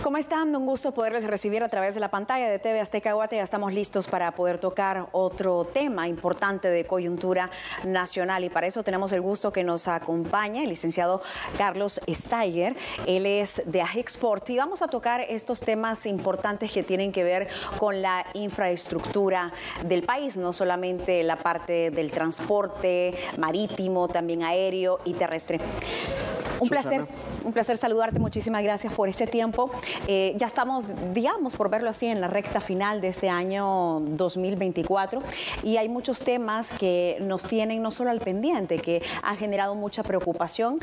¿Cómo están? Un gusto poderles recibir a través de la pantalla de TV Azteca Guate. Ya estamos listos para poder tocar otro tema importante de coyuntura nacional y para eso tenemos el gusto que nos acompañe el licenciado Carlos Steiger. Él es de Agexport y vamos a tocar estos temas importantes que tienen que ver con la infraestructura del país, no solamente la parte del transporte marítimo, también aéreo y terrestre. Un placer saludarte, muchísimas gracias por este tiempo. Ya estamos, digamos, por verlo así, en la recta final de este año 2024 y hay muchos temas que nos tienen no solo al pendiente, que han generado mucha preocupación,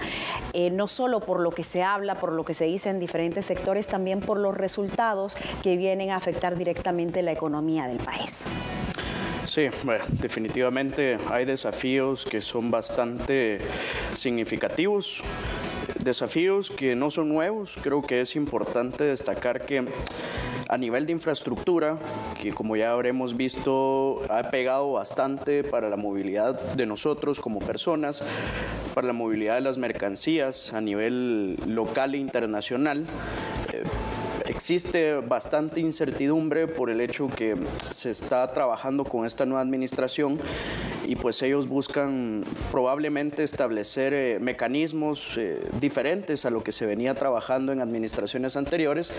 no solo por lo que se habla, por lo que se dice en diferentes sectores, también por los resultados que vienen a afectar directamente la economía del país. Sí, bueno, definitivamente hay desafíos que son bastante significativos, desafíos que no son nuevos. Creo que es importante destacar que a nivel de infraestructura, que como ya habremos visto, ha pegado bastante para la movilidad de nosotros como personas, para la movilidad de las mercancías a nivel local e internacional. Existe bastante incertidumbre por el hecho que se está trabajando con esta nueva administración y pues ellos buscan probablemente establecer mecanismos diferentes a lo que se venía trabajando en administraciones anteriores.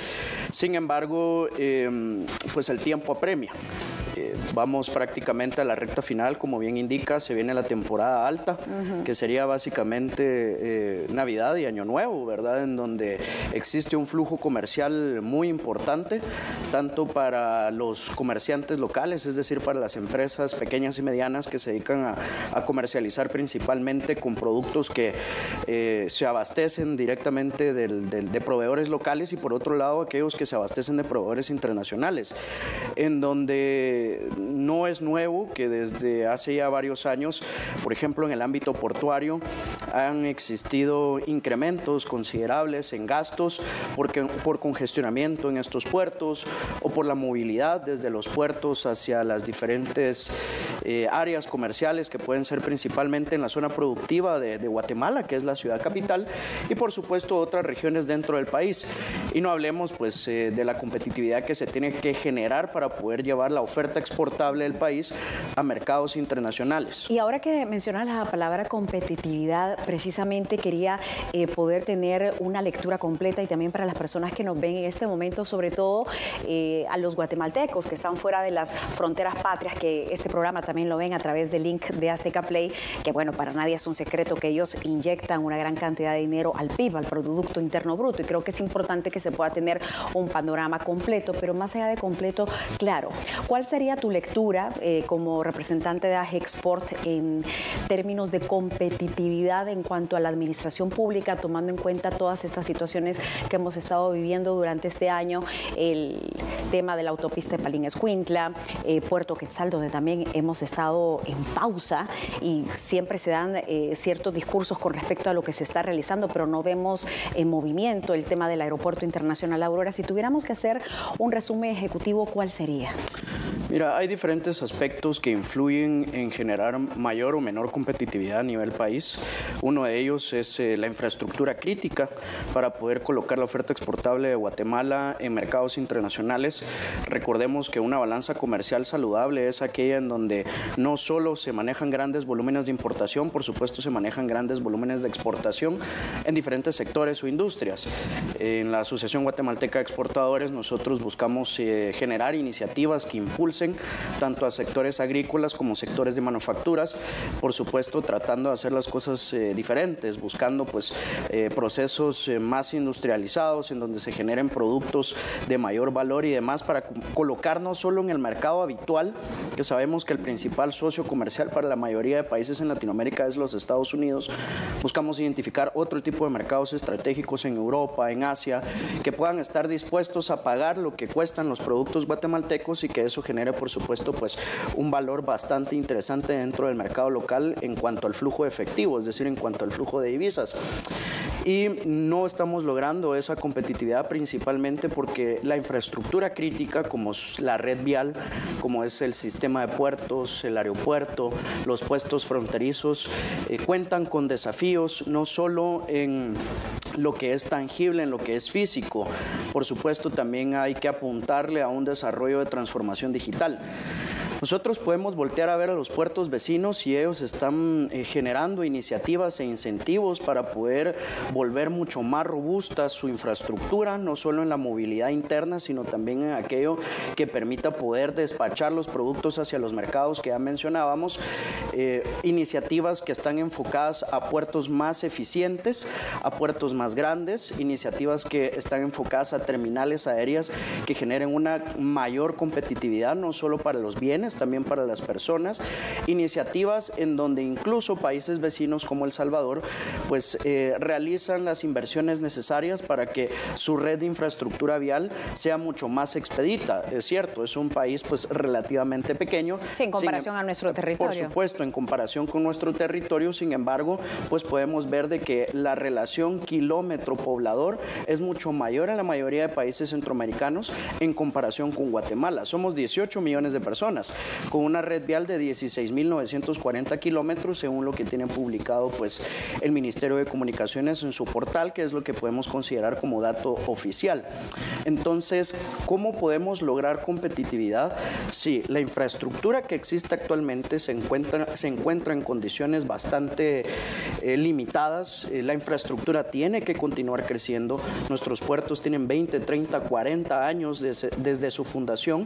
Sin embargo, pues el tiempo apremia. Vamos prácticamente a la recta final, como bien indica, se viene la temporada alta, que sería básicamente Navidad y Año Nuevo, ¿verdad? En donde existe un flujo comercial muy importante, tanto para los comerciantes locales, es decir, para las empresas pequeñas y medianas que se dedican a comercializar principalmente con productos que se abastecen directamente de proveedores locales y por otro lado aquellos que se abastecen de proveedores internacionales, en donde no es nuevo que desde hace ya varios años, por ejemplo en el ámbito portuario, han existido incrementos considerables en gastos por congestionamiento en estos puertos o por la movilidad desde los puertos hacia las diferentes áreas comerciales que pueden ser principalmente en la zona productiva de Guatemala, que es la ciudad capital, y por supuesto otras regiones dentro del país. Y no hablemos pues de la competitividad que se tiene que generar para poder llevar la oferta exportable del país a mercados internacionales. Y ahora que mencionas la palabra competitividad, precisamente quería poder tener una lectura completa y también para las personas que nos ven en este momento, sobre todo a los guatemaltecos que están fuera de las fronteras patrias, que este programa también lo ven a través del link de Azteca Play, que bueno, para nadie es un secreto que ellos inyectan una gran cantidad de dinero al PIB, al Producto Interno Bruto, y creo que es importante que se pueda tener un panorama completo, pero más allá de completo, claro, ¿cuál sería tu lectura como representante de Agexport en términos de competitividad en cuanto a la administración pública, tomando en cuenta todas estas situaciones que hemos estado viviendo durante este año, el tema de la autopista de Palín-Escuintla, Puerto Quetzal, donde también hemos estado en pausa y siempre se dan ciertos discursos con respecto a lo que se está realizando, pero no vemos en movimiento el tema del Aeropuerto Internacional Aurora? Si tuviéramos que hacer un resumen ejecutivo, ¿cuál sería? Mira, hay diferentes aspectos que influyen en generar mayor o menor competitividad a nivel país. Uno de ellos es la infraestructura crítica para poder colocar la oferta exportable de Guatemala en mercados internacionales. Recordemos que una balanza comercial saludable es aquella en donde no solo se manejan grandes volúmenes de importación, por supuesto se manejan grandes volúmenes de exportación en diferentes sectores o industrias. En la Asociación Guatemalteca de Exportadores nosotros buscamos generar iniciativas que impulsen tanto a sectores agrícolas como sectores de manufacturas, por supuesto tratando de hacer las cosas diferentes, buscando pues procesos más industrializados en donde se generen productos de mayor valor y demás para colocar no solo en el mercado habitual, que sabemos que el principal socio comercial para la mayoría de países en Latinoamérica es los Estados Unidos. Buscamos identificar otro tipo de mercados estratégicos en Europa, en Asia, que puedan estar dispuestos a pagar lo que cuestan los productos guatemaltecos y que eso genere por supuesto pues un valor bastante interesante dentro del mercado local en cuanto al flujo de efectivo, es decir, en cuanto al flujo de divisas. y no estamos logrando esa competitividad principalmente porque la infraestructura crítica, como es la red vial, como es el sistema de puertos, el aeropuerto, los puestos fronterizos, cuentan con desafíos no solo en lo que es tangible, en lo que es físico. Por supuesto, también hay que apuntarle a un desarrollo de transformación digital. Nosotros podemos voltear a ver a los puertos vecinos y ellos están generando iniciativas e incentivos para poder volver mucho más robusta su infraestructura, no solo en la movilidad interna, sino también en aquello que permita poder despachar los productos hacia los mercados que ya mencionábamos, iniciativas que están enfocadas a puertos más eficientes, a puertos más grandes, iniciativas que están enfocadas a terminales aéreas que generen una mayor competitividad, no solo para los bienes, también para las personas, iniciativas en donde incluso países vecinos como El Salvador pues realizan las inversiones necesarias para que su red de infraestructura vial sea mucho más expedita. Es cierto, es un país pues relativamente pequeño. Sí, en comparación a nuestro territorio. Por supuesto, en comparación con nuestro territorio, sin embargo, pues podemos ver de que la relación kilómetro-poblador es mucho mayor en la mayoría de países centroamericanos en comparación con Guatemala. Somos 18 millones de personas, con una red vial de 16.940 kilómetros, según lo que tiene publicado pues, el Ministerio de Comunicaciones en su portal, que es lo que podemos considerar como dato oficial. Entonces, ¿cómo podemos lograr competitividad? Sí, la infraestructura que existe actualmente se encuentra en condiciones bastante limitadas. La infraestructura tiene que continuar creciendo. Nuestros puertos tienen 20, 30, 40 años desde su fundación.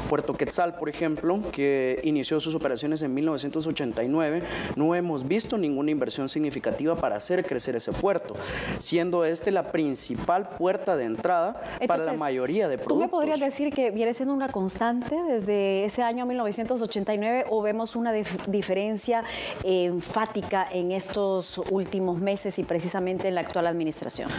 Puerto Quetzal, por ejemplo, que inició sus operaciones en 1989, no hemos visto ninguna inversión significativa para hacer crecer ese puerto, siendo este la principal puerta de entrada. Entonces, para la mayoría de productos. ¿Tú me podrías decir que viene siendo una constante desde ese año 1989 o vemos una diferencia enfática en estos últimos meses y precisamente en la actual administración?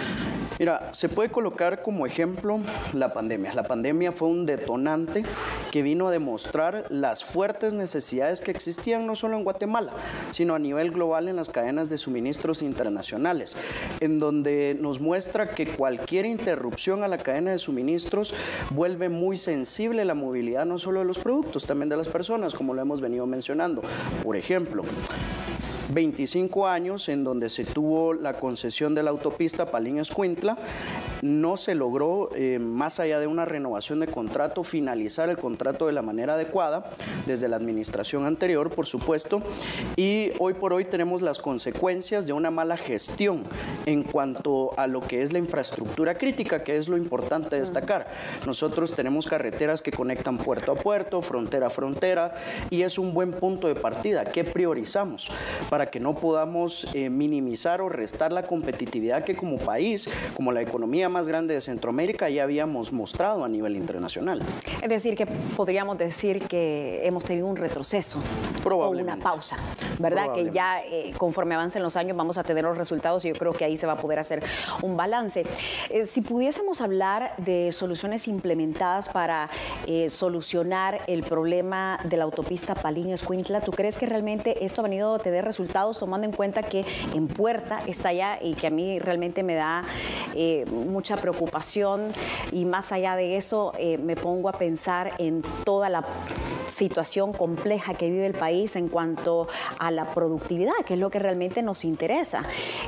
Mira, se puede colocar como ejemplo la pandemia. La pandemia fue un detonante que vino a demostrar las fuertes necesidades que existían no solo en Guatemala, sino a nivel global en las cadenas de suministros internacionales, en donde nos muestra que cualquier interrupción a la cadena de suministros vuelve muy sensible la movilidad no solo de los productos, también de las personas, como lo hemos venido mencionando. Por ejemplo, 25 años en donde se tuvo la concesión de la autopista Palín-Escuintla, no se logró, más allá de una renovación de contrato, finalizar el contrato de la manera adecuada, desde la administración anterior, por supuesto, y hoy por hoy tenemos las consecuencias de una mala gestión en cuanto a lo que es la infraestructura crítica, que es lo importante destacar. Nosotros tenemos carreteras que conectan puerto a puerto, frontera a frontera, y es un buen punto de partida. ¿Qué priorizamos? Para que no podamos minimizar o restar la competitividad que como país, como la economía más grande de Centroamérica, ya habíamos mostrado a nivel internacional. Es decir, que podríamos decir que hemos tenido un retroceso o una pausa, ¿verdad? Que ya conforme avancen los años vamos a tener los resultados y yo creo que ahí se va a poder hacer un balance. Si pudiésemos hablar de soluciones implementadas para solucionar el problema de la autopista Palín-Escuintla, ¿tú crees que realmente esto ha venido a tener resultados, tomando en cuenta que en puerta está allá y que a mí realmente me da mucha preocupación? Y más allá de eso, me pongo a pensar en toda la situación compleja que vive el país en cuanto a la productividad, que es lo que realmente nos interesa.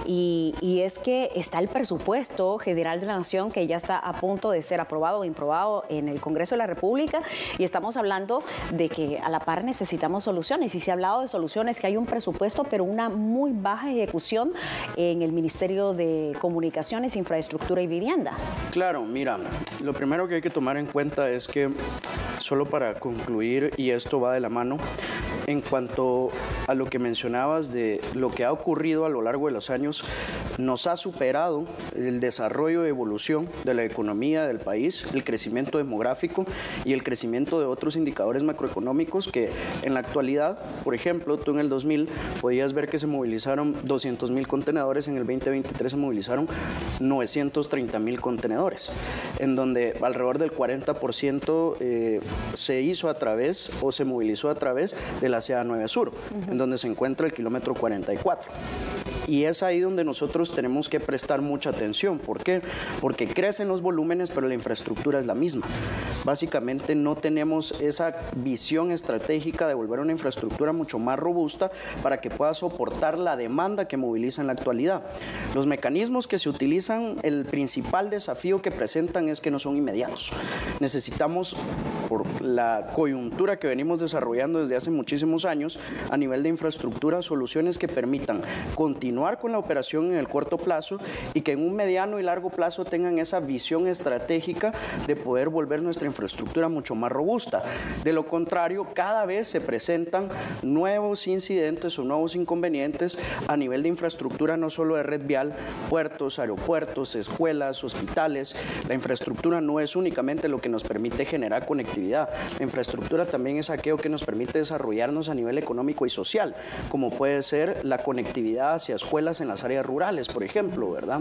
Y es que está el presupuesto general de la Nación, que ya está a punto de ser aprobado o improbado en el Congreso de la República, y estamos hablando de que a la par necesitamos soluciones, y se ha hablado de soluciones, que hay un presupuesto, pero una muy baja ejecución en el Ministerio de Comunicaciones, Infraestructura y Vivienda. Claro, mira, lo primero que hay que tomar en cuenta es que, solo para concluir, y esto va de la mano, en cuanto a lo que mencionabas de lo que ha ocurrido a lo largo de los años, nos ha superado el desarrollo y evolución de la economía del país, el crecimiento demográfico y el crecimiento de otros indicadores macroeconómicos que en la actualidad, por ejemplo, tú en el 2000 podías ver que se movilizaron 200,000 contenedores, en el 2023 se movilizaron 930,000 contenedores, en donde alrededor del 40% se hizo a través o se movilizó a través de la CA 9 Sur, en donde se encuentra el kilómetro 44. Y es ahí donde nosotros tenemos que prestar mucha atención. ¿Por qué? Porque crecen los volúmenes, pero la infraestructura es la misma. Básicamente no tenemos esa visión estratégica de volver a una infraestructura mucho más robusta para que pueda soportar la demanda que moviliza en la actualidad. Los mecanismos que se utilizan, el principal desafío que presentan es que no son inmediatos. Necesitamos, por la coyuntura que venimos desarrollando desde hace muchísimos años, a nivel de infraestructura, soluciones que permitan continuar con la operación en el corto plazo y que en un mediano y largo plazo tengan esa visión estratégica de poder volver nuestra infraestructura mucho más robusta. De lo contrario, cada vez se presentan nuevos incidentes o nuevos inconvenientes a nivel de infraestructura, no solo de red vial, puertos, aeropuertos, escuelas, hospitales. La infraestructura no es únicamente lo que nos permite generar conectividad. La infraestructura también es aquello que nos permite desarrollarnos a nivel económico y social, como puede ser la conectividad hacia escuelas en las áreas rurales, por ejemplo, ¿verdad?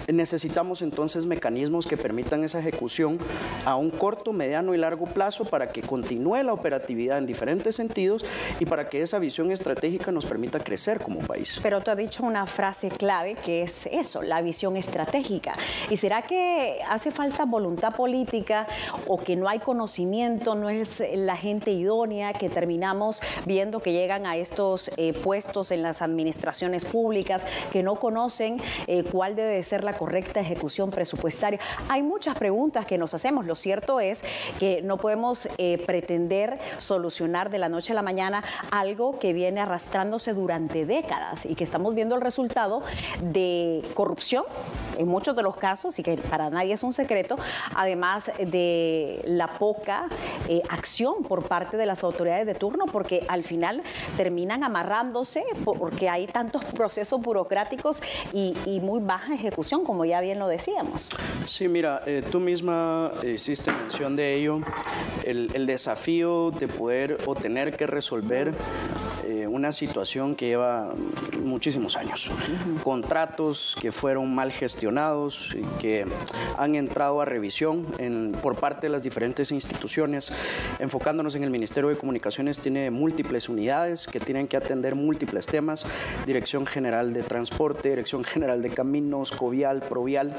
Necesitamos entonces mecanismos que permitan esa ejecución a un corto, mediano y largo plazo para que continúe la operatividad en diferentes sentidos y para que esa visión estratégica nos permita crecer como país. Pero tú has dicho una frase clave que es eso, la visión estratégica. ¿Y será que hace falta voluntad política o que no hay conocimiento, no es la gente idónea, que terminamos viendo que llegan a estos puestos en las administraciones públicas, que no conocen cuál debe de ser la correcta ejecución presupuestaria? Hay muchas preguntas que nos hacemos. Lo cierto es que no podemos pretender solucionar de la noche a la mañana algo que viene arrastrándose durante décadas y que estamos viendo el resultado de corrupción en muchos de los casos y que para nadie es un secreto, además de la poca acción por parte de las autoridades de turno, porque al final terminan amarrándose porque hay tantos procesos burocráticos y muy baja ejecución, como ya bien lo decíamos. Sí, mira, tú misma hiciste mención de ello, el desafío de poder o tener que resolver una situación que lleva muchísimos años. Contratos que fueron mal gestionados y que han entrado a revisión por parte de las diferentes instituciones. Enfocándonos en el Ministerio de Comunicaciones, tiene múltiples unidades que tienen que atender múltiples temas: Dirección General de Transporte, Dirección General de Caminos, Covial, Provial,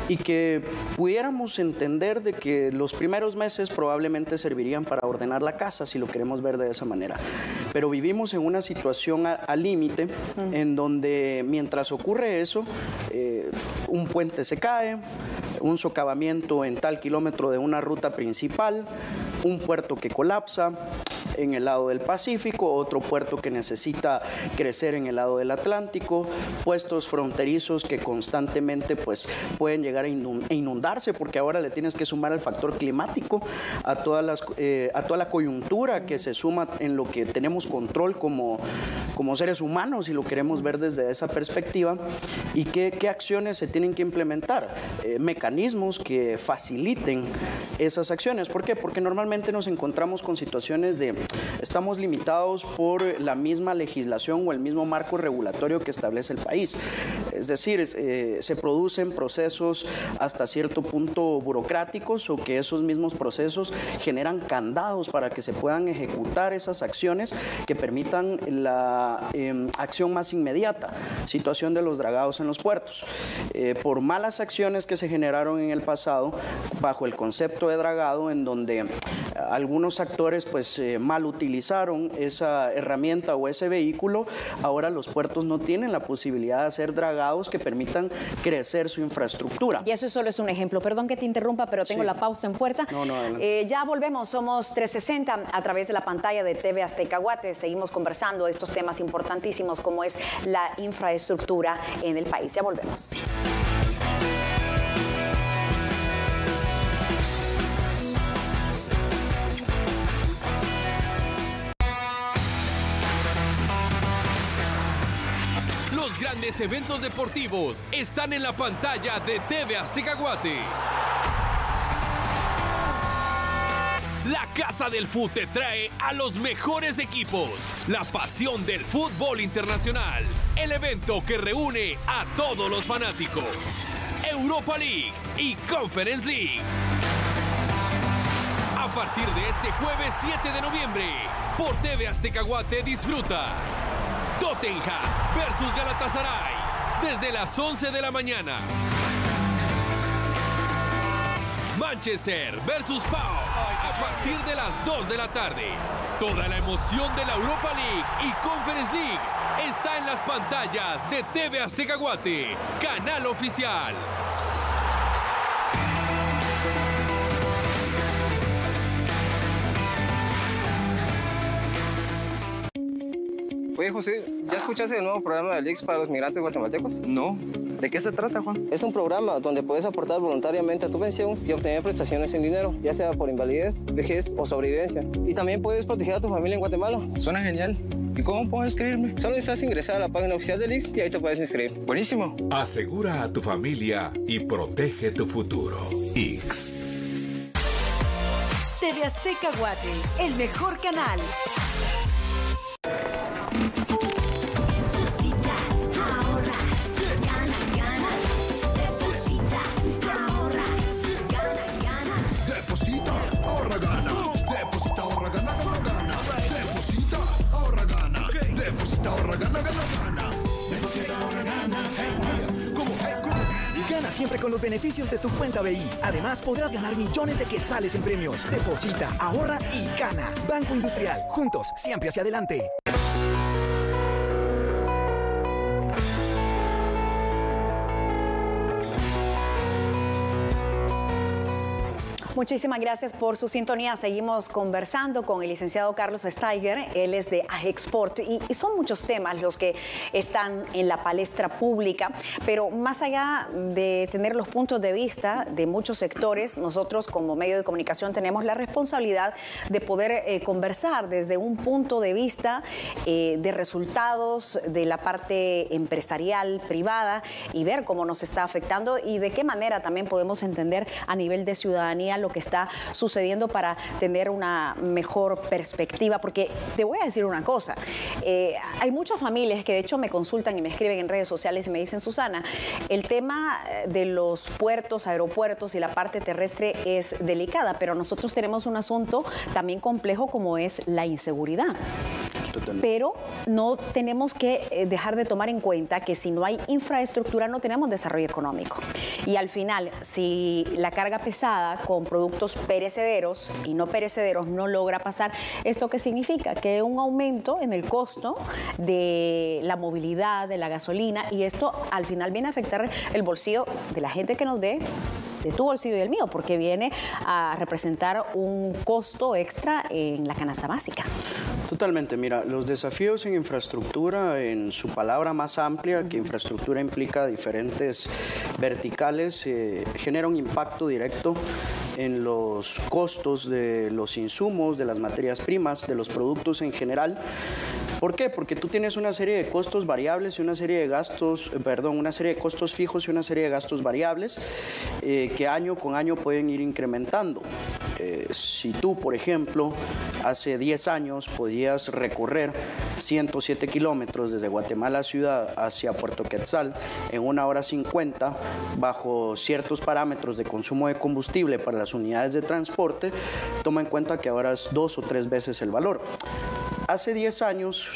y que pudiéramos entender de que los primeros meses probablemente servirían para ordenar la casa, si lo queremos ver de esa manera. Pero vivimos en una situación al límite en donde mientras ocurre eso, un puente se cae, un socavamiento en tal kilómetro de una ruta principal, un puerto que colapsa en el lado del Pacífico, otro puerto que necesita crecer en el lado del Atlántico, puestos fronterizos que constantemente pues, pueden llegar a inundarse, porque ahora le tienes que sumar el factor climático a toda la coyuntura que se suma en lo que tenemos control como seres humanos, y lo queremos ver desde esa perspectiva. ¿Y qué acciones se tienen que implementar? Mecanismos que faciliten esas acciones. ¿Por qué? Porque normalmente nos encontramos con situaciones de estamos limitados por la misma legislación o el mismo marco regulatorio que establece el país. Es decir, se producen procesos hasta cierto punto burocráticos, o que esos mismos procesos generan candados para que se puedan ejecutar esas acciones que permitan la acción más inmediata. Situación de los dragados en los puertos. Por malas acciones que se generaron en el pasado bajo el concepto de dragado, en donde algunos actores pues mal utilizaron esa herramienta o ese vehículo, ahora los puertos no tienen la posibilidad de hacer dragados que permitan crecer su infraestructura. Y eso solo es un ejemplo. Perdón que te interrumpa, pero tengo la pausa en puerta. No, ya volvemos, somos 360 a través de la pantalla de TV Azteca Guate. Seguimos conversando de estos temas importantísimos como es la infraestructura en el país. Ya volvemos. Los grandes eventos deportivos están en la pantalla de TV Azteca Guate. La Casa del Fut te trae a los mejores equipos. La pasión del fútbol internacional. El evento que reúne a todos los fanáticos. Europa League y Conference League. A partir de este jueves 7 de noviembre, por TV Azteca Guate, disfruta Tottenham versus Galatasaray, desde las 11 de la mañana. Manchester versus Pau, a partir de las 2 de la tarde. Toda la emoción de la Europa League y Conference League está en las pantallas de TV Azteca Guate, canal oficial. Oye, José, ¿ya escuchaste el nuevo programa del IX para los migrantes guatemaltecos? No. ¿De qué se trata, Juan? Es un programa donde puedes aportar voluntariamente a tu pensión y obtener prestaciones en dinero, ya sea por invalidez, vejez o sobrevivencia. Y también puedes proteger a tu familia en Guatemala. Suena genial. ¿Y cómo puedo inscribirme? Solo necesitas ingresar a la página oficial del IX y ahí te puedes inscribir. Buenísimo. Asegura a tu familia y protege tu futuro. IX. TV Azteca Guate, el mejor canal. Gana siempre con los beneficios de tu cuenta BI. Además, podrás ganar millones de quetzales en premios. Deposita, ahorra y gana. Banco Industrial. Juntos, siempre hacia adelante. Muchísimas gracias por su sintonía. Seguimos conversando con el licenciado Carlos Steiger. Él es de Agexport y son muchos temas los que están en la palestra pública. Pero más allá de tener los puntos de vista de muchos sectores, nosotros como medio de comunicación tenemos la responsabilidad de poder conversar desde un punto de vista de resultados de la parte empresarial, privada, y ver cómo nos está afectando y de qué manera también podemos entender a nivel de ciudadanía lo que está sucediendo para tener una mejor perspectiva, porque te voy a decir una cosa, hay muchas familias que de hecho me consultan y me escriben en redes sociales y me dicen: Susana, el tema de los puertos, aeropuertos y la parte terrestre es delicada, pero nosotros tenemos un asunto también complejo como es la inseguridad. Totalmente. Pero no tenemos que dejar de tomar en cuenta que si no hay infraestructura no tenemos desarrollo económico. Y al final, si la carga pesada con productos perecederos y no perecederos no logra pasar, ¿esto qué significa? Que un aumento en el costo de la movilidad, de la gasolina, y esto al final viene a afectar el bolsillo de la gente que nos ve, de tu bolsillo y el mío, porque viene a representar un costo extra en la canasta básica. Totalmente, mira, los desafíos en infraestructura, en su palabra más amplia, que infraestructura implica diferentes verticales, genera un impacto directo en los costos de los insumos, de las materias primas, de los productos en general. ¿Por qué? Porque tú tienes una serie de costos variables y una serie de gastos, una serie de costos fijos y una serie de gastos variables que año con año pueden ir incrementando. Si tú, por ejemplo, hace 10 años podías recorrer 107 kilómetros desde Guatemala ciudad hacia Puerto Quetzal en 1 hora 50 bajo ciertos parámetros de consumo de combustible para las unidades de transporte, toma en cuenta que ahora es 2 o 3 veces el valor. Hace 10 años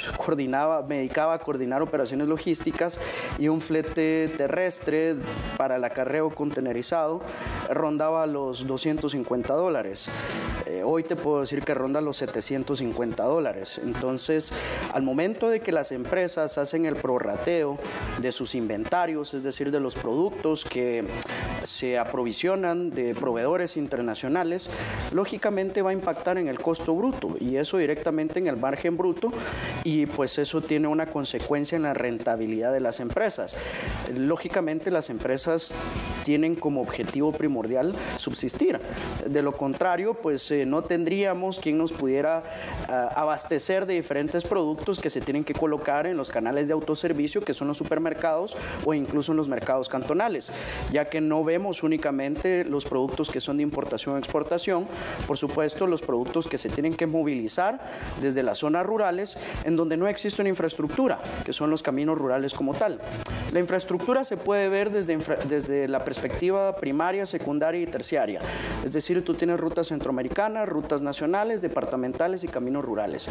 me dedicaba a coordinar operaciones logísticas y un flete terrestre para el acarreo contenerizado rondaba los $250. Hoy te puedo decir que ronda los $750. Entonces, al momento de que las empresas hacen el prorrateo de sus inventarios, es decir, de los productos que se aprovisionan de proveedores internacionales, lógicamente va a impactar en el costo bruto y eso directamente en el margen bruto, y pues eso tiene una consecuencia en la rentabilidad de las empresas. Lógicamente las empresas tienen como objetivo primordial subsistir. De lo contrario, pues no tendríamos quien nos pudiera abastecer de diferentes productos que se tienen que colocar en los canales de autoservicio, que son los supermercados o incluso en los mercados cantonales, ya que no vemos únicamente los productos que son de importación o exportación, por supuesto los productos que se tienen que movilizar desde las zonas rurales en donde no existe una infraestructura, que son los caminos rurales como tal. La infraestructura se puede ver desde la perspectiva primaria, secundaria y terciaria, es decir, tú tienes rutas centroamericanas, rutas nacionales, departamentales y caminos rurales.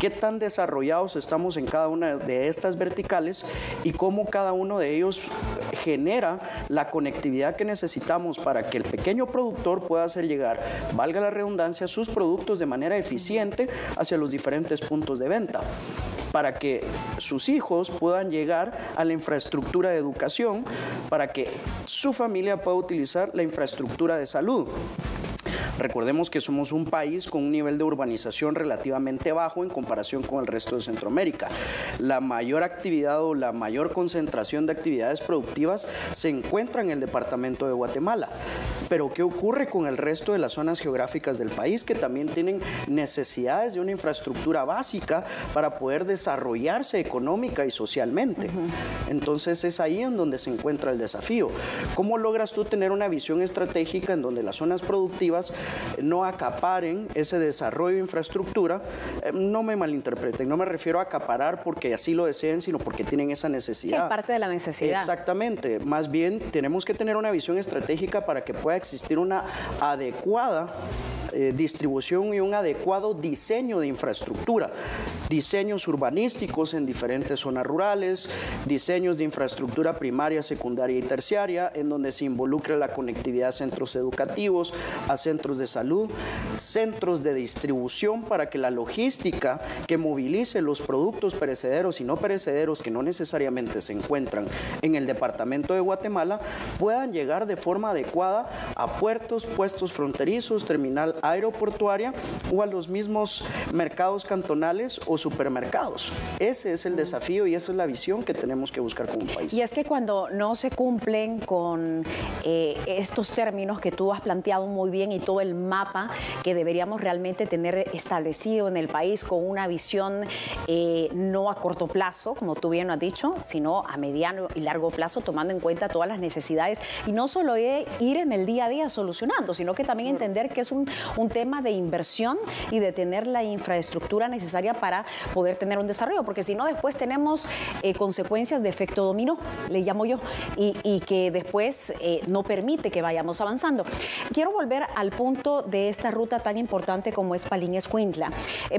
qué tan desarrollados estamos en cada una de estas verticales y cómo cada uno de ellos genera la conectividad que necesitamos para que el pequeño productor pueda hacer llegar, valga la redundancia, sus productos de manera eficiente hacia los diferentes puntos de venta, para que sus hijos puedan llegar a la infraestructura de educación, para que su familia pueda utilizar la infraestructura de salud. Recordemos que somos un país con un nivel de urbanización relativamente bajo en comparación con el resto de Centroamérica. La mayor actividad o la mayor concentración de actividades productivas se encuentra en el departamento de Guatemala. Pero ¿qué ocurre con el resto de las zonas geográficas del país que también tienen necesidades de una infraestructura básica para poder desarrollarse económica y socialmente? Entonces es ahí en donde se encuentra el desafío. ¿Cómo logras tú tener una visión estratégica en donde las zonas productivas no acaparen ese desarrollo de infraestructura? No me malinterpreten, no me refiero a acaparar porque así lo deseen, sino porque tienen esa necesidad. Sí, es parte de la necesidad. Exactamente, más bien tenemos que tener una visión estratégica para que pueda existir una adecuada distribución y un adecuado diseño de infraestructura, diseños urbanísticos en diferentes zonas rurales, diseños de infraestructura primaria, secundaria y terciaria, en donde se involucre la conectividad a centros educativos, a centros de salud, centros de distribución para que la logística que movilice los productos perecederos y no perecederos que no necesariamente se encuentran en el departamento de Guatemala puedan llegar de forma adecuada a puertos, puestos fronterizos, terminal aeroportuaria o a los mismos mercados cantonales o supermercados. Ese es el desafío y esa es la visión que tenemos que buscar como país. Y es que cuando no se cumplen con estos términos que tú has planteado muy bien y todo el mapa que deberíamos realmente tener establecido en el país con una visión no a corto plazo, como tú bien lo has dicho, sino a mediano y largo plazo, tomando en cuenta todas las necesidades y no solo ir en el día a día solucionando, sino que también entender que es un tema de inversión y de tener la infraestructura necesaria para poder tener un desarrollo, porque si no después tenemos consecuencias de efecto dominó, le llamo yo, y que después no permite que vayamos avanzando. Quiero volver al punto de esta ruta tan importante como es Palín-Escuintla.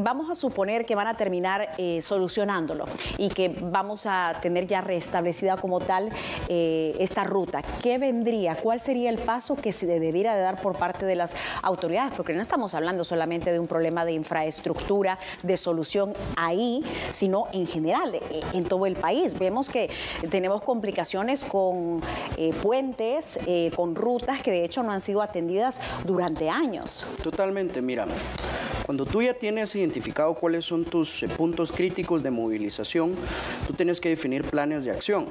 Vamos a suponer que van a terminar solucionándolo y que vamos a tener ya restablecida como tal esta ruta. ¿Qué vendría? ¿Cuál sería el paso que se debiera de dar por parte de las autoridades? Porque no estamos hablando solamente de un problema de infraestructura, de solución ahí, sino en general, en todo el país. Vemos que tenemos complicaciones con puentes, con rutas que de hecho no han sido atendidas durante años. Totalmente, mira, cuando tú ya tienes identificado cuáles son tus puntos críticos de movilización, tú tienes que definir planes de acción.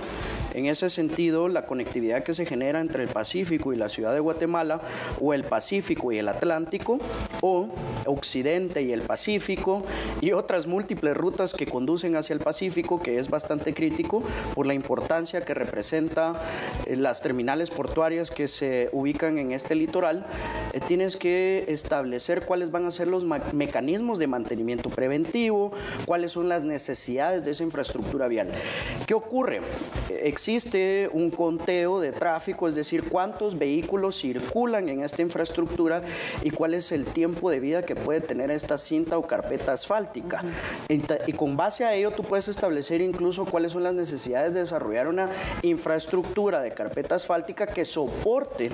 En ese sentido, la conectividad que se genera entre el Pacífico y la ciudad de Guatemala, o el Pacífico y el Atlántico, o Occidente y el Pacífico, y otras múltiples rutas que conducen hacia el Pacífico, que es bastante crítico por la importancia que representa las terminales portuarias que se ubican en este litoral. Tienes que establecer cuáles van a ser los mecanismos de mantenimiento preventivo, cuáles son las necesidades de esa infraestructura vial. ¿Qué ocurre? Existe un conteo de tráfico, es decir, cuántos vehículos circulan en esta infraestructura y cuál es el tiempo de vida que puede tener esta cinta o carpeta asfáltica. Y con base a ello tú puedes establecer incluso cuáles son las necesidades de desarrollar una infraestructura de carpeta asfáltica que soporte,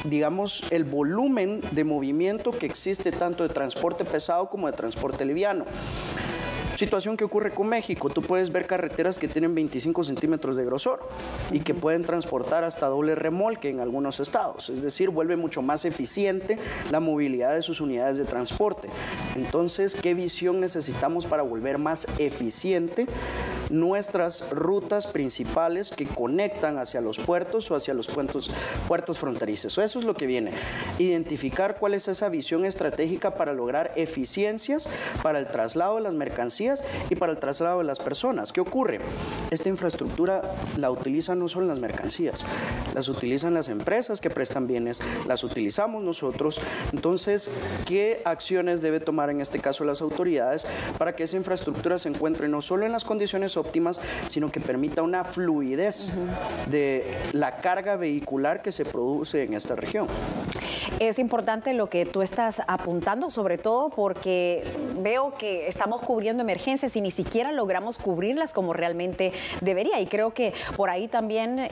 digamos, el volumen de movimiento que existe tanto de transporte pesado como de transporte liviano. Situación que ocurre con México, tú puedes ver carreteras que tienen 25 centímetros de grosor y que pueden transportar hasta doble remolque en algunos estados, es decir, vuelve mucho más eficiente la movilidad de sus unidades de transporte. Entonces, ¿qué visión necesitamos para volver más eficiente nuestras rutas principales que conectan hacia los puertos o hacia los puertos fronterizos? Eso es lo que viene, identificar cuál es esa visión estratégica para lograr eficiencias para el traslado de las mercancías y para el traslado de las personas. ¿Qué ocurre? Esta infraestructura la utilizan no solo las mercancías, las utilizan las empresas que prestan bienes, las utilizamos nosotros. Entonces, ¿qué acciones debe tomar en este caso las autoridades para que esa infraestructura se encuentre no solo en las condiciones óptimas, sino que permita una fluidez de la carga vehicular que se produce en esta región? Es importante lo que tú estás apuntando, sobre todo porque veo que estamos cubriendo emergencias y ni siquiera logramos cubrirlas como realmente debería. Y creo que por ahí también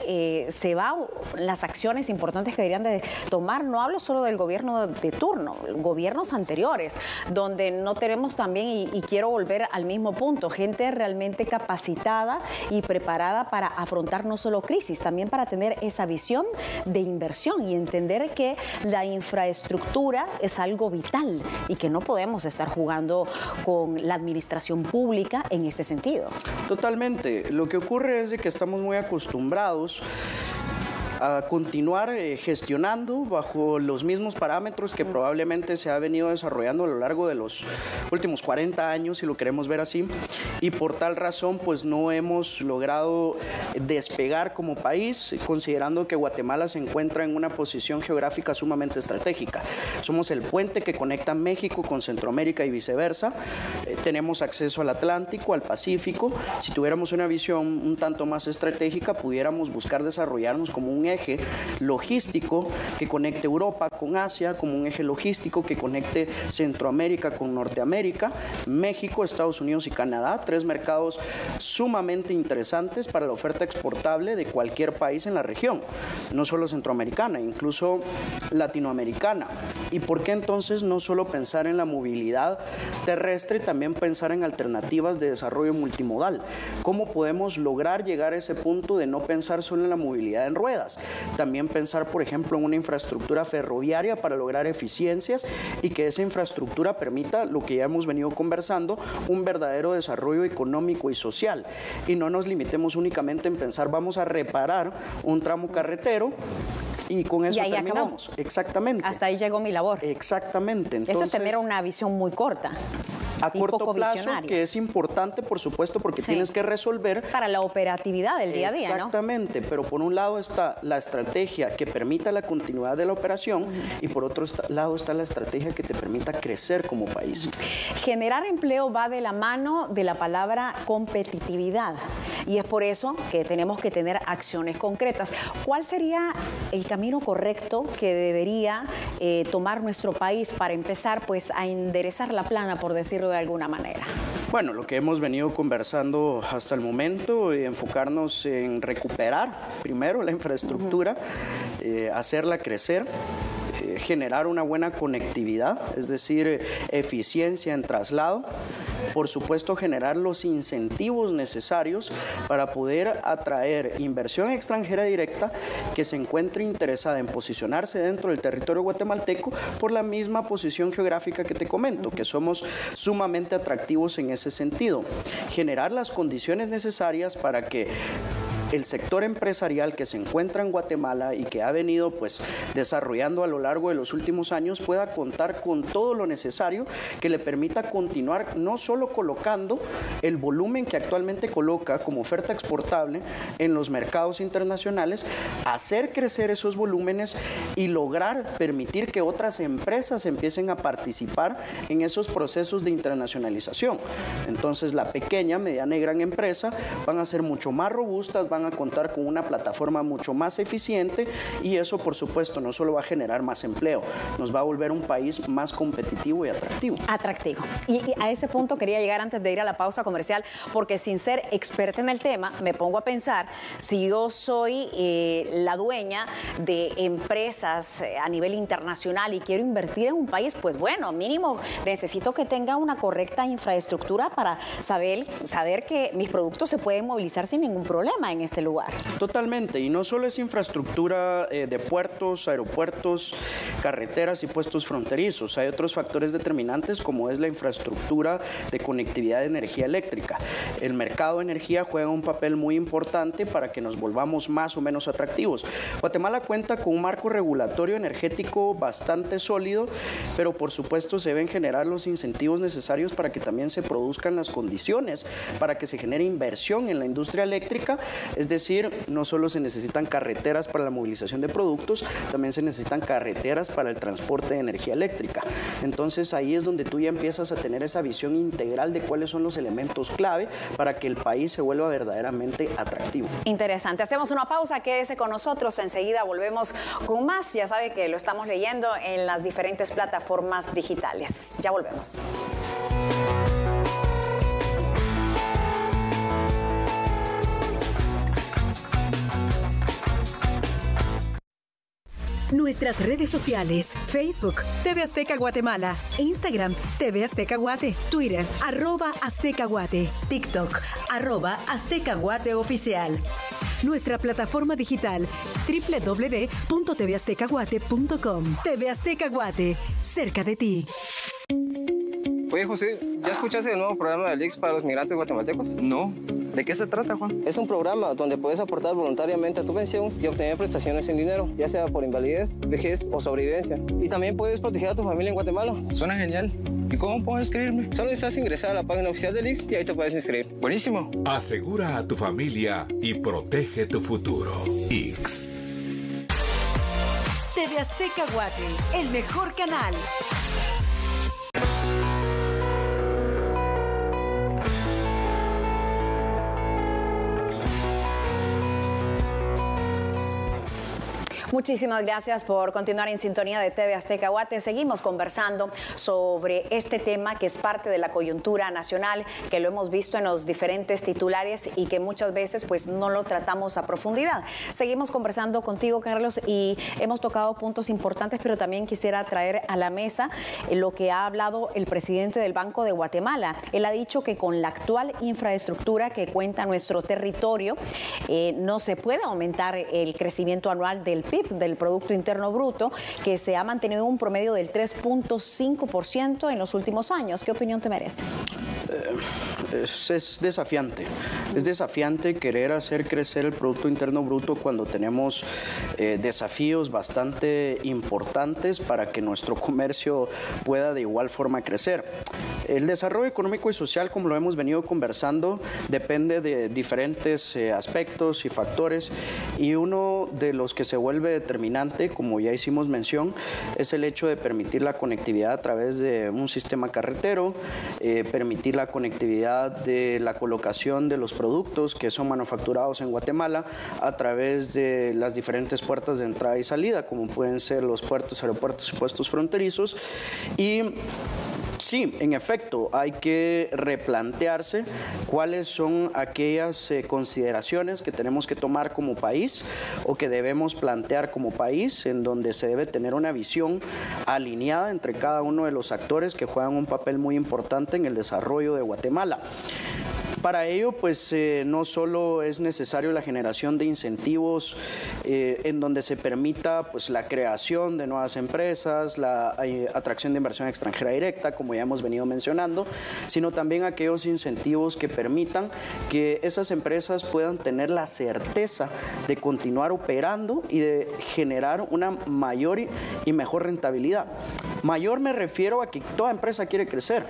se van las acciones importantes que deberían de tomar. No hablo solo del gobierno de turno, gobiernos anteriores, donde no tenemos también, y quiero volver al mismo punto, gente realmente capacitada y preparada para afrontar no solo crisis, también para tener esa visión de inversión y entender que la infraestructura es algo vital y que no podemos estar jugando con la administración pública en este sentido. Totalmente. Lo que ocurre es de que estamos muy acostumbrados a continuar gestionando bajo los mismos parámetros que probablemente se ha venido desarrollando a lo largo de los últimos 40 años, si lo queremos ver así, y por tal razón pues no hemos logrado despegar como país, considerando que Guatemala se encuentra en una posición geográfica sumamente estratégica. Somos el puente que conecta México con Centroamérica y viceversa, tenemos acceso al Atlántico, al Pacífico. Si tuviéramos una visión un tanto más estratégica, pudiéramos buscar desarrollarnos como un eje logístico que conecte Europa con Asia, como un eje logístico que conecte Centroamérica con Norteamérica, México, Estados Unidos y Canadá, 3 mercados sumamente interesantes para la oferta exportable de cualquier país en la región, no solo centroamericana, incluso latinoamericana. ¿Y por qué entonces no solo pensar en la movilidad terrestre, también pensar en alternativas de desarrollo multimodal? ¿Cómo podemos lograr llegar a ese punto de no pensar solo en la movilidad en ruedas? También pensar, por ejemplo, en una infraestructura ferroviaria para lograr eficiencias y que esa infraestructura permita lo que ya hemos venido conversando, un verdadero desarrollo económico y social. Y no nos limitemos únicamente en pensar vamos a reparar un tramo carretero y con eso terminamos. Acabó. Exactamente. Hasta ahí llegó mi labor. Exactamente. Entonces, eso es tener una visión muy corta. A corto plazo, que es importante, por supuesto, porque tienes que resolver. Para la operatividad del día a día, ¿no? Exactamente, pero por un lado está la estrategia que permita la continuidad de la operación y por otro lado está la estrategia que te permita crecer como país. Generar empleo va de la mano de la palabra competitividad y es por eso que tenemos que tener acciones concretas. ¿Cuál sería el camino correcto que debería tomar nuestro país para empezar pues a enderezar la plana, por decirlo de alguna manera? Bueno, lo que hemos venido conversando hasta el momento, enfocarnos en recuperar primero la infraestructura, hacerla crecer, generar una buena conectividad, es decir, eficiencia en traslado, por supuesto generar los incentivos necesarios para poder atraer inversión extranjera directa que se encuentre interesada en posicionarse dentro del territorio guatemalteco por la misma posición geográfica que te comento, que somos sumamente atractivos en ese sentido. Generar las condiciones necesarias para que el sector empresarial que se encuentra en Guatemala y que ha venido pues desarrollando a lo largo de los últimos años pueda contar con todo lo necesario que le permita continuar no solo colocando el volumen que actualmente coloca como oferta exportable en los mercados internacionales, hacer crecer esos volúmenes y lograr permitir que otras empresas empiecen a participar en esos procesos de internacionalización. Entonces la pequeña, mediana y gran empresa van a ser mucho más robustas, van a contar con una plataforma mucho más eficiente y eso por supuesto no solo va a generar más empleo, nos va a volver un país más competitivo y atractivo. Atractivo. Y a ese punto quería llegar antes de ir a la pausa comercial, porque sin ser experta en el tema, me pongo a pensar, si yo soy la dueña de empresas a nivel internacional y quiero invertir en un país, pues bueno, mínimo necesito que tenga una correcta infraestructura para saber que mis productos se pueden movilizar sin ningún problema en este lugar. Totalmente, y no solo es infraestructura de puertos, aeropuertos, carreteras y puestos fronterizos, hay otros factores determinantes como es la infraestructura de conectividad de energía eléctrica. El mercado de energía juega un papel muy importante para que nos volvamos más o menos atractivos. Guatemala cuenta con un marco regulatorio energético bastante sólido, pero por supuesto se deben generar los incentivos necesarios para que también se produzcan las condiciones para que se genere inversión en la industria eléctrica Es decir, no solo se necesitan carreteras para la movilización de productos, también se necesitan carreteras para el transporte de energía eléctrica. Entonces ahí es donde tú ya empiezas a tener esa visión integral de cuáles son los elementos clave para que el país se vuelva verdaderamente atractivo. Interesante. Hacemos una pausa, quédese con nosotros, enseguida volvemos con más. Ya sabe que lo estamos leyendo en las diferentes plataformas digitales. Ya volvemos. Nuestras redes sociales: Facebook, TV Azteca Guatemala, Instagram, TV Azteca Guate, Twitter, @Azteca Guate, TikTok, @Azteca Guate Oficial. Nuestra plataforma digital, www.tvaztecaguate.com. TV Azteca Guate, cerca de ti. Oye, José, ¿ya escuchaste el nuevo programa de LIX para los migrantes guatemaltecos? No. ¿De qué se trata, Juan? Es un programa donde puedes aportar voluntariamente a tu pensión y obtener prestaciones en dinero, ya sea por invalidez, vejez o sobrevivencia. Y también puedes proteger a tu familia en Guatemala. Suena genial. ¿Y cómo puedo inscribirme? Solo necesitas ingresar a la página oficial del LIX y ahí te puedes inscribir. Buenísimo. Asegura a tu familia y protege tu futuro. IX. TV Azteca Guate, el mejor canal. Muchísimas gracias por continuar en sintonía de TV Azteca Guate. Seguimos conversando sobre este tema que es parte de la coyuntura nacional, que lo hemos visto en los diferentes titulares y que muchas veces pues no lo tratamos a profundidad. Seguimos conversando contigo, Carlos, y hemos tocado puntos importantes, pero también quisiera traer a la mesa lo que ha hablado el presidente del Banco de Guatemala. Él ha dicho que con la actual infraestructura que cuenta nuestro territorio, no se puede aumentar el crecimiento anual del PIB, del Producto Interno Bruto, que se ha mantenido en un promedio del 3.5% en los últimos años. ¿Qué opinión te merece? Es desafiante. Es desafiante querer hacer crecer el Producto Interno Bruto cuando tenemos desafíos bastante importantes para que nuestro comercio pueda de igual forma crecer. El desarrollo económico y social, como lo hemos venido conversando, depende de diferentes aspectos y factores, y uno de los que se vuelve determinante, como ya hicimos mención, es el hecho de permitir la conectividad a través de un sistema carretero, permitir la conectividad de la colocación de los productos que son manufacturados en Guatemala a través de las diferentes puertas de entrada y salida, como pueden ser los puertos, aeropuertos y puestos fronterizos. Y sí, en efecto, hay que replantearse cuáles son aquellas consideraciones que tenemos que tomar como país o que debemos plantear como país, en donde se debe tener una visión alineada entre cada uno de los actores que juegan un papel muy importante en el desarrollo de Guatemala. Para ello, pues no solo es necesario la generación de incentivos en donde se permita pues la creación de nuevas empresas, la atracción de inversión extranjera directa, como ya hemos venido mencionando, sino también aquellos incentivos que permitan que esas empresas puedan tener la certeza de continuar operando y de generar una mayor y mejor rentabilidad. Mayor me refiero a que toda empresa quiere crecer,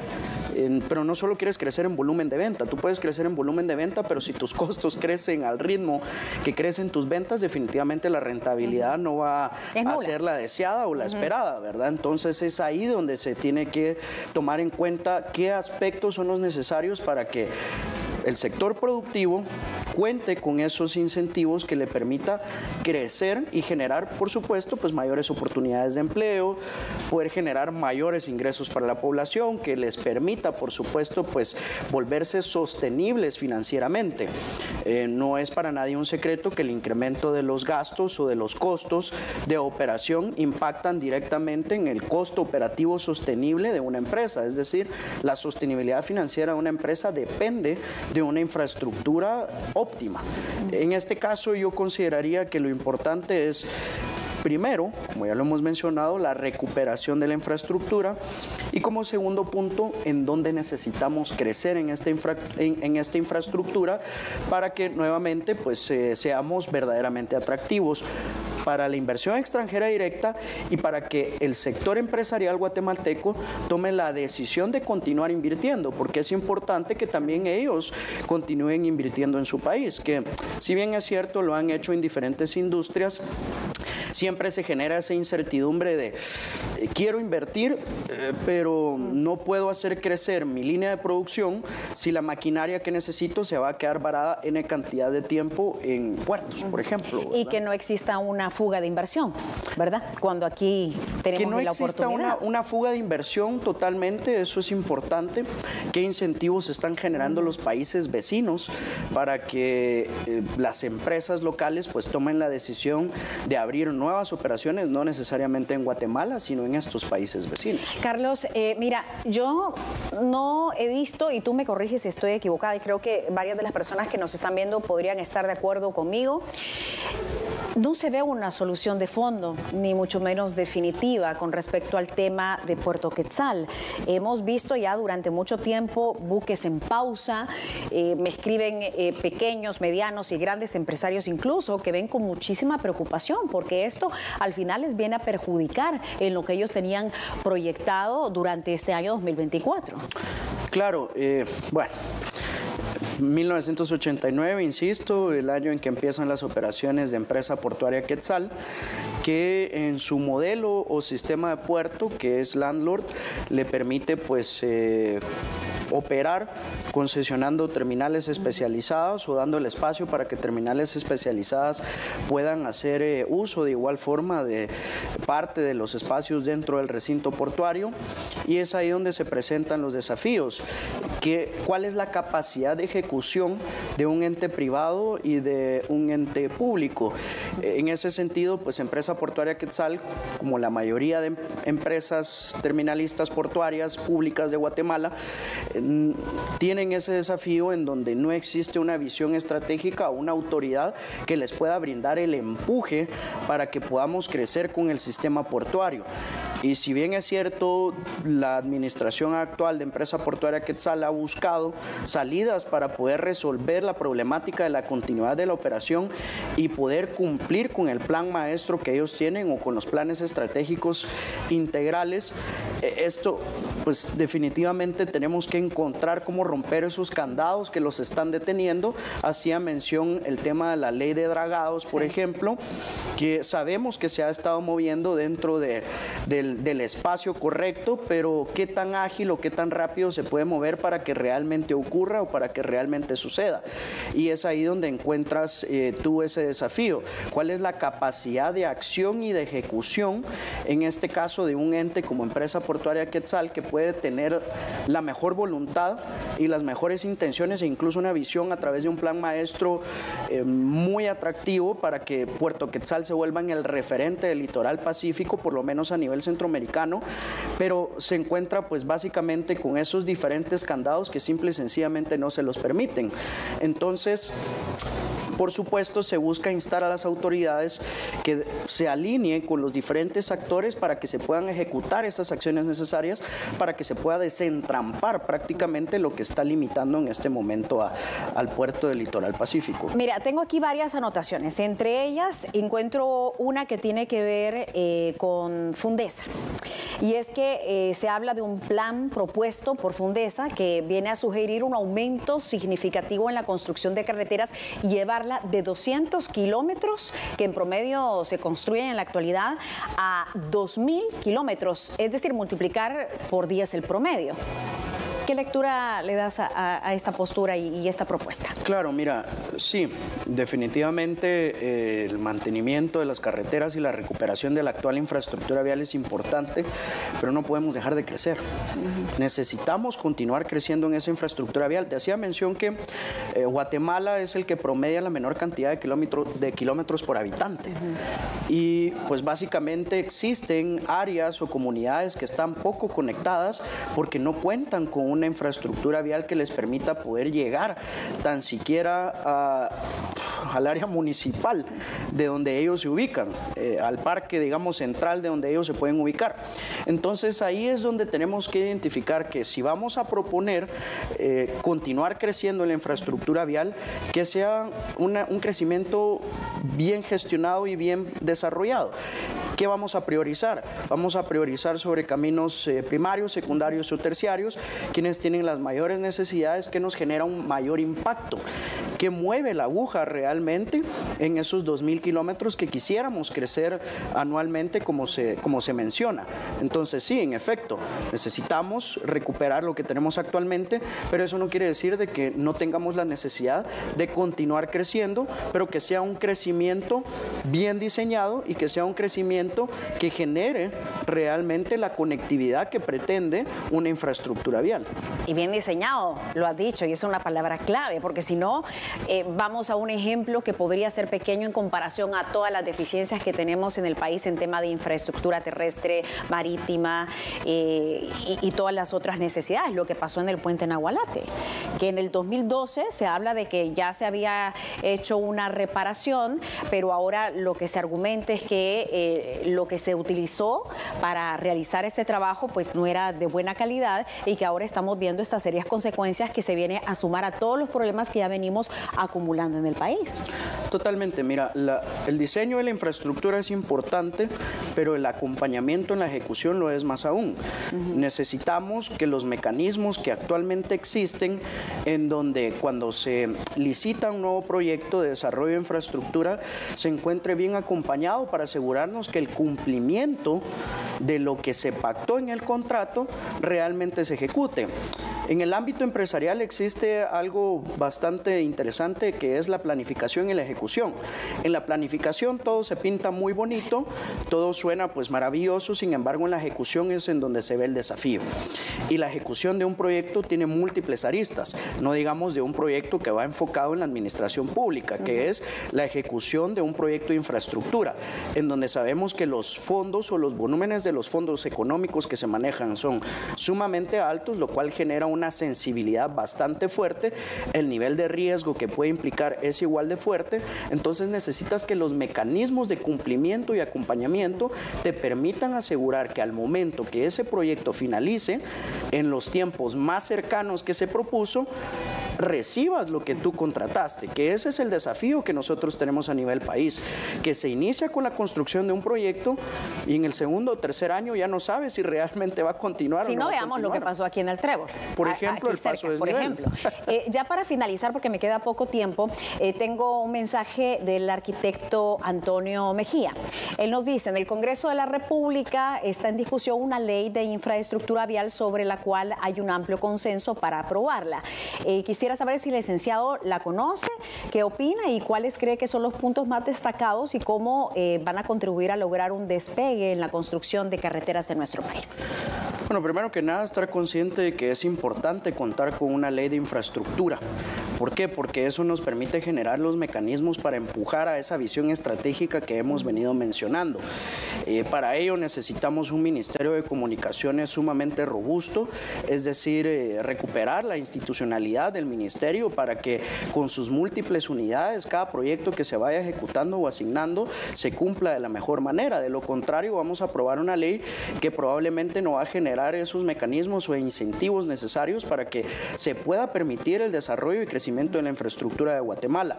pero no solo quieres crecer en volumen de venta, tú puedes crecer en volumen de venta, pero si tus costos crecen al ritmo que crecen tus ventas, definitivamente la rentabilidad no va a ser la deseada o la esperada, ¿verdad? Entonces es ahí donde se tiene que tomar en cuenta qué aspectos son los necesarios para que el sector productivo cuente con esos incentivos que le permita crecer y generar, por supuesto, pues mayores oportunidades de empleo, poder generar mayores ingresos para la población, que les permita, por supuesto, pues volverse sostenibles financieramente. No es para nadie un secreto que el incremento de los gastos o de los costos de operación impactan directamente en el costo operativo sostenible de una empresa, es decir, la sostenibilidad financiera de una empresa depende de una infraestructura óptima. En este caso yo consideraría que lo importante es primero, como ya lo hemos mencionado, la recuperación de la infraestructura y como segundo punto, en dónde necesitamos crecer en esta infraestructura para que nuevamente pues, seamos verdaderamente atractivos para la inversión extranjera directa y para que el sector empresarial guatemalteco tome la decisión de continuar invirtiendo, porque es importante que también ellos continúen invirtiendo en su país, que si bien es cierto, lo han hecho en diferentes industrias, siempre se genera esa incertidumbre de quiero invertir, pero no puedo hacer crecer mi línea de producción si la maquinaria que necesito se va a quedar varada en cantidad de tiempo en puertos, por ejemplo. ¿Verdad? Y que no exista una fuga de inversión, ¿verdad? Cuando aquí tenemos la oportunidad. Que no exista una fuga de inversión totalmente, eso es importante. ¿Qué incentivos están generando los países vecinos para que las empresas locales pues tomen la decisión de abrir nuevas operaciones, no necesariamente en Guatemala, sino en estos países vecinos? Carlos, mira, yo no he visto, y tú me corriges si estoy equivocada, y creo que varias de las personas que nos están viendo podrían estar de acuerdo conmigo, no se ve una solución de fondo, ni mucho menos definitiva con respecto al tema de Puerto Quetzal. Hemos visto ya durante mucho tiempo buques en pausa, me escriben pequeños, medianos y grandes empresarios incluso que ven con muchísima preocupación porque esto al final les viene a perjudicar en lo que ellos tenían proyectado durante este año 2024. Claro, bueno. 1989, insisto, el año en que empiezan las operaciones de Empresa Portuaria Quetzal, que en su modelo o sistema de puerto, que es landlord, le permite pues operar concesionando terminales especializados o dando el espacio para que terminales especializadas puedan hacer uso de igual forma de parte de los espacios dentro del recinto portuario, y es ahí donde se presentan los desafíos. ¿Cuál es la capacidad de ejecución de un ente privado y de un ente público? En ese sentido, pues Empresa Portuaria Quetzal, como la mayoría de empresas terminalistas portuarias públicas de Guatemala, tienen ese desafío en donde no existe una visión estratégica o una autoridad que les pueda brindar el empuje para que podamos crecer con el sistema portuario. Y si bien es cierto, la administración actual de Empresa Portuaria Quetzal ha buscado salidas para poder resolver la problemática de la continuidad de la operación y poder cumplir con el plan maestro que ellos tienen o con los planes estratégicos integrales, esto pues definitivamente tenemos que encontrar cómo romper esos candados que los están deteniendo. Hacía mención el tema de la ley de dragados, por ejemplo, que sabemos que se ha estado moviendo dentro del espacio correcto, pero qué tan ágil o qué tan rápido se puede mover para que realmente ocurra o para que realmente suceda. Y es ahí donde encuentras tú ese desafío. ¿Cuál es la capacidad de acción y de ejecución, en este caso de un ente como Empresa Portuaria Quetzal, que puede tener la mejor voluntad y las mejores intenciones e incluso una visión a través de un plan maestro muy atractivo para que Puerto Quetzal se vuelva en el referente del litoral pacífico, por lo menos a nivel centroamericano, pero se encuentra pues básicamente con esos diferentes candados que simple y sencillamente no se los permiten? Entonces, por supuesto, se busca instar a las autoridades que se alineen con los diferentes actores para que se puedan ejecutar esas acciones necesarias, para que se pueda desentrampar prácticamente lo que está limitando en este momento al puerto del litoral pacífico. Mira, tengo aquí varias anotaciones. Entre ellas encuentro una que tiene que ver con Fundesa. Y es que se habla de un plan propuesto por Fundesa que viene a sugerir un aumento significativo en la construcción de carreteras y llevarla de 200 kilómetros, que en promedio se construyen en la actualidad, a 2.000 kilómetros, es decir, multiplicar por 10 el promedio. ¿Qué lectura le das a esta postura y esta propuesta? Claro, mira, sí, definitivamente el mantenimiento de las carreteras y la recuperación de la actual infraestructura vial es importante, pero no podemos dejar de crecer. Necesitamos continuar creciendo en esa infraestructura vial. Te hacía mención que Guatemala es el que promedia la menor cantidad de kilómetros por habitante. Y pues básicamente existen áreas o comunidades que están poco conectadas porque no cuentan con una infraestructura vial que les permita poder llegar tan siquiera al área municipal de donde ellos se ubican, al parque, digamos, central de donde ellos se pueden ubicar. Entonces ahí es donde tenemos que identificar que si vamos a proponer continuar creciendo en la infraestructura vial, que sea un crecimiento bien gestionado y bien desarrollado. ¿Qué vamos a priorizar? Vamos a priorizar sobre caminos primarios, secundarios o terciarios, quienes tienen las mayores necesidades, que nos genera un mayor impacto, que mueve la aguja realmente en esos 2.000 kilómetros que quisiéramos crecer anualmente como se menciona. Entonces sí, en efecto, necesitamos recuperar lo que tenemos actualmente, pero eso no quiere decir de que no tengamos la necesidad de continuar creciendo, pero que sea un crecimiento bien diseñado y que sea un crecimiento que genere realmente la conectividad que pretende una infraestructura vial. Y bien diseñado, lo has dicho, y es una palabra clave, porque si no, vamos a un ejemplo que podría ser pequeño en comparación a todas las deficiencias que tenemos en el país en tema de infraestructura terrestre, marítima y todas las otras necesidades. Lo que pasó en el puente Nahualate, que en el 2012 se habla de que ya se había hecho una reparación, pero ahora lo que se argumenta es que lo que se utilizó para realizar ese trabajo pues no era de buena calidad y que ahora estamos viendo estas serias consecuencias que se viene a sumar a todos los problemas que ya venimos acumulando en el país. Totalmente, mira, el diseño de la infraestructura es importante, pero el acompañamiento en la ejecución lo es más aún. Necesitamos que los mecanismos que actualmente existen, en donde cuando se licita un nuevo proyecto de desarrollo de infraestructura, se encuentre bien acompañado para asegurarnos que el cumplimiento de lo que se pactó en el contrato realmente se ejecute. En el ámbito empresarial existe algo bastante interesante, que es la planificación y la ejecución. En la planificación todo se pinta muy bonito, todo suena pues maravilloso, sin embargo en la ejecución es en donde se ve el desafío. Y la ejecución de un proyecto tiene múltiples aristas, no digamos de un proyecto que va enfocado en la administración pública, que es la ejecución de un proyecto de infraestructura, en donde sabemos que los fondos o los volúmenes de los fondos económicos que se manejan son sumamente altos, lo cual genera una sensibilidad bastante fuerte, el nivel de riesgo que puede implicar es igual de fuerte, entonces necesitas que los mecanismos de cumplimiento y acompañamiento te permitan asegurar que al momento que ese proyecto finalice, en los tiempos más cercanos que se propuso, recibas lo que tú contrataste, que ese es el desafío que nosotros tenemos a nivel país, que se inicia con la construcción de un proyecto y en el segundo o tercer año ya no sabes si realmente va a continuar o no. Si no, veamos lo que pasó aquí en el Trébol. Por ejemplo, el paso de desnivel. Ya para finalizar, porque me queda poco tiempo, tengo un mensaje del arquitecto Antonio Mejía. Él nos dice, en el Congreso de la República está en discusión una ley de infraestructura vial sobre la cual hay un amplio consenso para aprobarla. Quisiera saber si el licenciado la conoce, qué opina y cuáles cree que son los puntos más destacados y cómo van a contribuir a lograr un despegue en la construcción de carreteras en nuestro país. Bueno, primero que nada, estar consciente de que es importante contar con una ley de infraestructura. ¿Por qué? Porque eso nos permite generar los mecanismos para empujar a esa visión estratégica que hemos venido mencionando. Para ello necesitamos un Ministerio de Comunicaciones sumamente robusto, es decir, recuperar la institucionalidad del ministerio para que con sus múltiples unidades, cada proyecto que se vaya ejecutando o asignando se cumpla de la mejor manera. De lo contrario, vamos a aprobar una ley que probablemente no va a generar esos mecanismos o incentivos necesarios para que se pueda permitir el desarrollo y crecimiento de la infraestructura de Guatemala.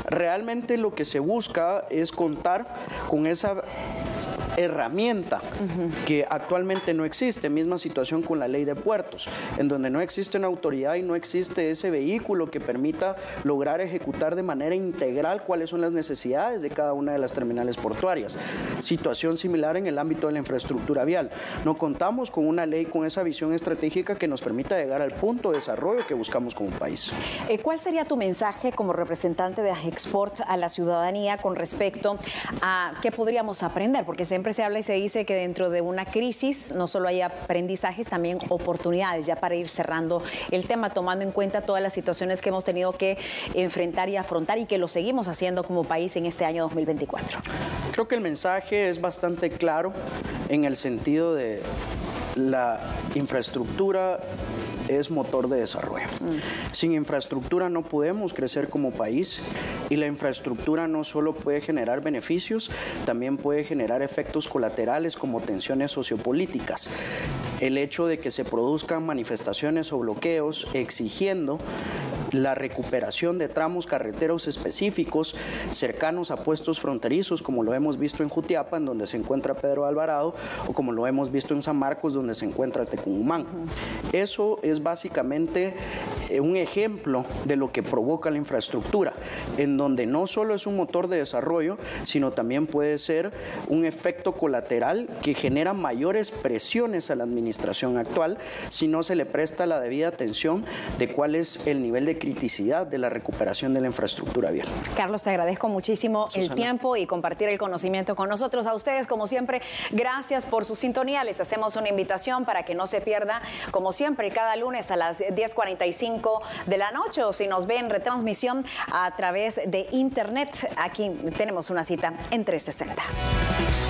Realmente lo que se busca es contar con esa herramienta que actualmente no existe, misma situación con la ley de puertos, en donde no existe una autoridad y no existe ese vehículo que permita lograr ejecutar de manera integral cuáles son las necesidades de cada una de las terminales portuarias. Situación similar en el ámbito de la infraestructura vial. No contamos con una ley con esa visión estratégica que nos permita llegar al punto de desarrollo que buscamos como país. ¿Cuál sería tu mensaje como representante de AGEXPORT a la ciudadanía con respecto a qué podríamos aprender? Porque siempre se habla y se dice que dentro de una crisis no solo hay aprendizajes, también oportunidades, ya para ir cerrando el tema, tomando en cuenta todas las situaciones que hemos tenido que enfrentar y afrontar y que lo seguimos haciendo como país en este año 2024. Creo que el mensaje es bastante claro en el sentido de la infraestructura es motor de desarrollo. Sin infraestructura no podemos crecer como país Y la infraestructura no solo puede generar beneficios, también puede generar efectos colaterales como tensiones sociopolíticas. El hecho de que se produzcan manifestaciones o bloqueos exigiendo la recuperación de tramos carreteros específicos cercanos a puestos fronterizos, como lo hemos visto en Jutiapa, en donde se encuentra Pedro Alvarado, o como lo hemos visto en San Marcos, donde se encuentra Tecumumán. Eso es básicamente un ejemplo de lo que provoca la infraestructura, en donde no solo es un motor de desarrollo, sino también puede ser un efecto colateral que genera mayores presiones a la administración actual si no se le presta la debida atención de cuál es el nivel de criticidad de la recuperación de la infraestructura vial. Carlos, te agradezco muchísimo Susana, el tiempo y compartir el conocimiento con nosotros. A ustedes, como siempre, gracias por su sintonía. Les hacemos una invitación para que no se pierda, como siempre, cada lunes a las 10:45 de la noche, o si nos ven retransmisión a través de internet. Aquí tenemos una cita en 360.